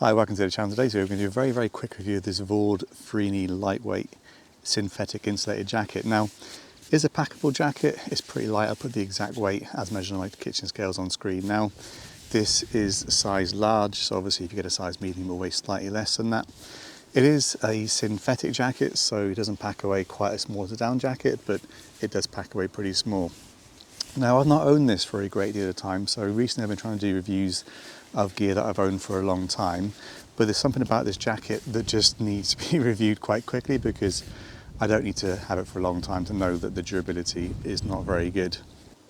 Hi, welcome to the channel. Today we're going to do a very quick review of this Vaude Freney lightweight synthetic insulated jacket. Now, it's a packable jacket, it's pretty light. I'll put the exact weight as measured on my kitchen scales on screen. Now, this is size large, so obviously if you get a size medium, it will weigh slightly less than that. It is a synthetic jacket, so it doesn't pack away quite as small as a down jacket, but it does pack away pretty small. Now, I've not owned this for a great deal of time, so recently I've been trying to do reviews of gear that I've owned for a long time, but there's something about this jacket that just needs to be reviewed quite quickly because I don't need to have it for a long time to know that the durability is not very good.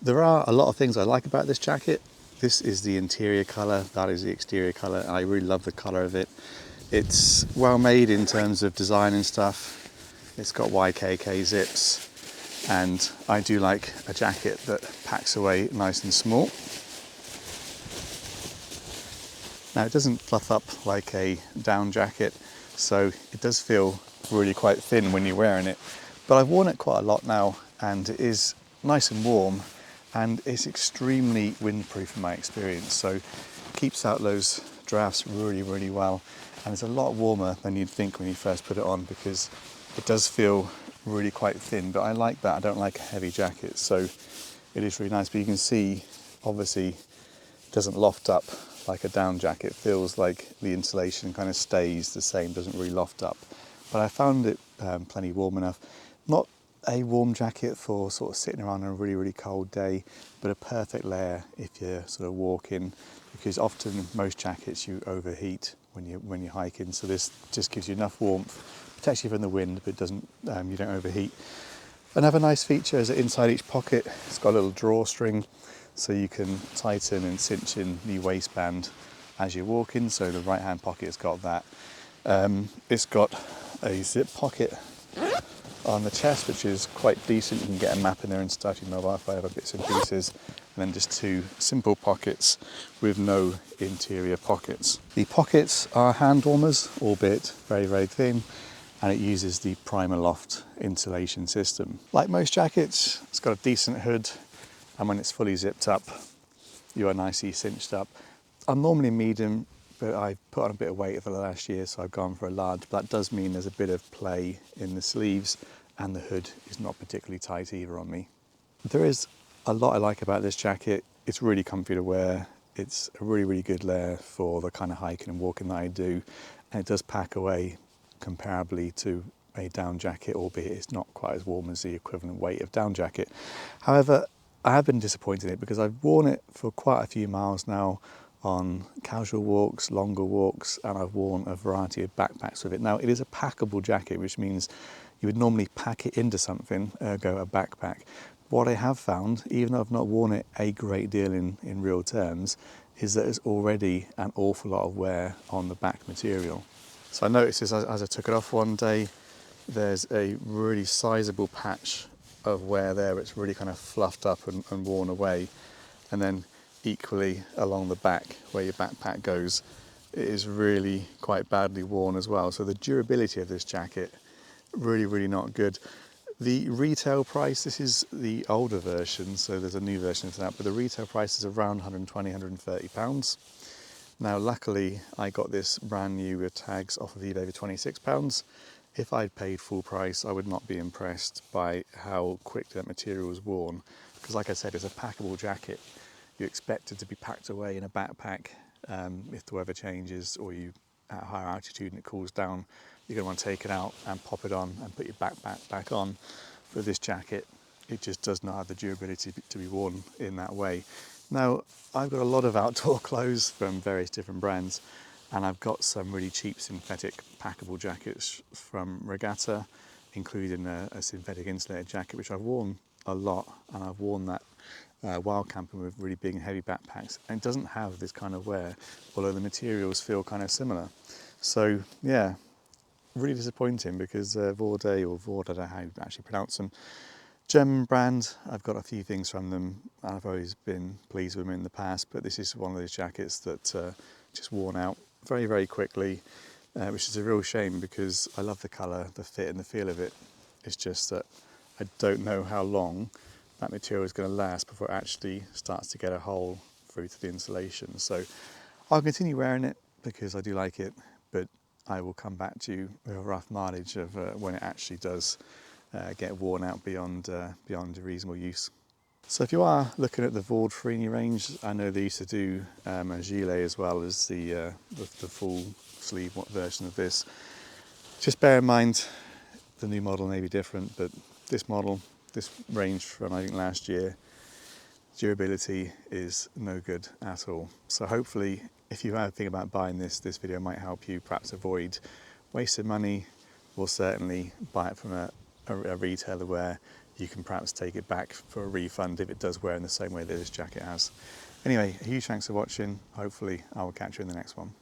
There are a lot of things I like about this jacket. This is the interior colour, that is the exterior colour, and I really love the colour of it. It's well made in terms of design and stuff. It's got YKK zips, and I do like a jacket that packs away nice and small. Now, it doesn't fluff up like a down jacket, so it does feel really quite thin when you're wearing it. But I've worn it quite a lot now, and it is nice and warm, and it's extremely windproof in my experience. So it keeps out those drafts really well, and it's a lot warmer than you'd think when you first put it on because it does feel really quite thin. But I like that. I don't like a heavy jacket, so it is really nice. But you can see, obviously, it doesn't loft up like a down jacket. It feels like the insulation kind of stays the same, doesn't really loft up. But I found it plenty warm enough. Not a warm jacket for sort of sitting around on a really cold day, but a perfect layer if you're sort of walking, because often most jackets you overheat when you're hiking. So this just gives you enough warmth, protects you from the wind, but doesn't you don't overheat. Another nice feature is that inside each pocket it's got a little drawstring, so you can tighten and cinch in the waistband as you're walking. So the right hand pocket has got that. It's got a zip pocket on the chest, which is quite decent. You can get a map in there and stuff, your mobile phone, other bits and pieces, and then just two simple pockets with no interior pockets. The pockets are hand warmers, albeit very thin, and it uses the Primaloft insulation system. Like most jackets, it's got a decent hood, and when it's fully zipped up, you are nicely cinched up. I'm normally medium, but I put on a bit of weight over the last year, so I've gone for a large. But that does mean there's a bit of play in the sleeves, and the hood is not particularly tight either on me. There is a lot I like about this jacket. It's really comfy to wear. It's a really good layer for the kind of hiking and walking that I do, and it does pack away comparably to a down jacket, albeit it's not quite as warm as the equivalent weight of down jacket. However, I have been disappointed in it because I've worn it for quite a few miles now on casual walks, longer walks, and I've worn a variety of backpacks with it. Now, it is a packable jacket, which means you would normally pack it into something, ergo a backpack. What I have found, even though I've not worn it a great deal in real terms, is that there's already an awful lot of wear on the back material. So I noticed this as I took it off one day, there's a really sizable patch of wear there. It's really kind of fluffed up and worn away. And then equally along the back where your backpack goes, it is really quite badly worn as well. So the durability of this jacket, really not good. The retail price, this is the older version, so there's a new version of that, but the retail price is around £120, £130. Now, luckily, I got this brand new with tags off of eBay for £26. If I'd paid full price, I would not be impressed by how quickly that material was worn. Because like I said, it's a packable jacket. You expect it to be packed away in a backpack if the weather changes or you at a higher altitude and it cools down. You're going to want to take it out and pop it on and put your backpack back on. But this jacket, it just does not have the durability to be worn in that way. Now, I've got a lot of outdoor clothes from various different brands, and I've got some really cheap synthetic packable jackets from Regatta, including a synthetic insulated jacket, which I've worn a lot, and I've worn that while camping with really big and heavy backpacks, and it doesn't have this kind of wear, although the materials feel kind of similar. So yeah, really disappointing because Vaude, I don't know how you actually pronounce them, German brand. I've got a few things from them and I've always been pleased with them in the past, but this is one of those jackets that just worn out very quickly, which is a real shame because I love the colour, the fit and the feel of it. It's just that I don't know how long that material is going to last before it actually starts to get a hole through to the insulation. So I'll continue wearing it, because I do like it, but I will come back to you with a rough mileage of when it actually does get worn out beyond reasonable use. So if you are looking at the Vaude Freney range, I know they used to do a gilet as well as the full sleeve version of this. Just bear in mind the new model may be different, but this range from I think last year, durability is no good at all. So hopefully, if you are thinking about buying this video might help you perhaps avoid wasting money, or certainly buy it from a retailer where you can perhaps take it back for a refund if it does wear in the same way that this jacket has. Anyway, a huge thanks for watching. Hopefully I will catch you in the next one.